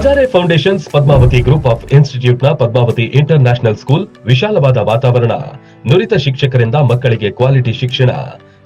Hazare foundations Padmavati group of ಇನ್ಸ್ಟಿಟ್ಯೂಟ್ನ Padmavati international school ವಿಶಾಲವಾದ ವಾತಾವರಣ, ನುರಿತ ಶಿಕ್ಷಕರಿಂದ ಮಕ್ಕಳಿಗೆ ಕ್ವಾಲಿಟಿ ಶಿಕ್ಷಣ,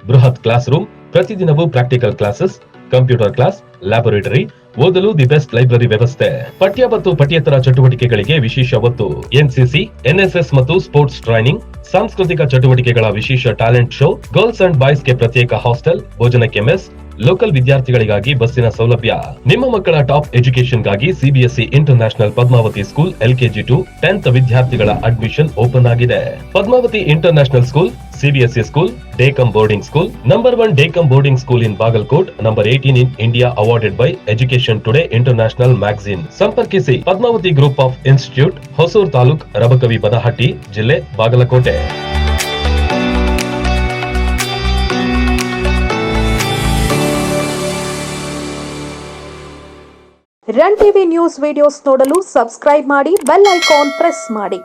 ಬೃಹತ್ ಕ್ಲಾಸ್ ರೂಮ್, ಪ್ರತಿದಿನವೂ practical classes, computer class, laboratory, ಓದಲು ದಿ ಬೆಸ್ಟ್ ಲೈಬ್ರರಿ ವ್ಯವಸ್ಥೆ, ಪಠ್ಯ ಮತ್ತು ಪಠ್ಯೇತರ ಚಟುವಟಿಕೆಗಳಿಗೆ ವಿಶೇಷ ಒತ್ತು, ಎನ್ಸಿಸಿ, ಎನ್ಎಸ್ಎಸ್ ಮತ್ತು ಸ್ಪೋರ್ಟ್ಸ್ ಟ್ರೈನಿಂಗ್, ಸಾಂಸ್ಕೃತಿಕ ಚಟುವಟಿಕೆಗಳ ವಿಶೇಷ ಟ್ಯಾಲೆಂಟ್ ಶೋ, ಗರ್ಲ್ಸ್ ಅಂಡ್ ಬಾಯ್ಸ್ಗೆ ಪ್ರತ್ಯೇಕ ಹಾಸ್ಟೆಲ್, ಭೋಜನಕ್ಕೆ ಮೆಸ್, ಲೋಕಲ್ ವಿದ್ಯಾರ್ಥಿಗಳಿಗಾಗಿ ಬಸ್ಸಿನ ಸೌಲಭ್ಯ. ನಿಮ್ಮ ಮಕ್ಕಳ ಟಾಪ್ ಎಜುಕೇಶನ್ಗಾಗಿ CBSE international Padmavati school LKG to 10th ವಿದ್ಯಾರ್ಥಿಗಳ ಅಡ್ಮಿಷನ್ ಓಪನ್ ಆಗಿದೆ. Padmavati international school CBSE school, day cum boarding school, number 1 day cum boarding school in Bagalkot, number 18 in India, awarded by Education Today international magazine. ಸಂಪರ್ಕಿಸಿ Padmavati group of institute, Hosur taluk, Rabkavi Banahatti, ಜಿಲ್ಲೆ Bagalkote. Run TV news videos ನೋಡಲು subscribe ಮಾಡಿ, bell icon press ಮಾಡಿ.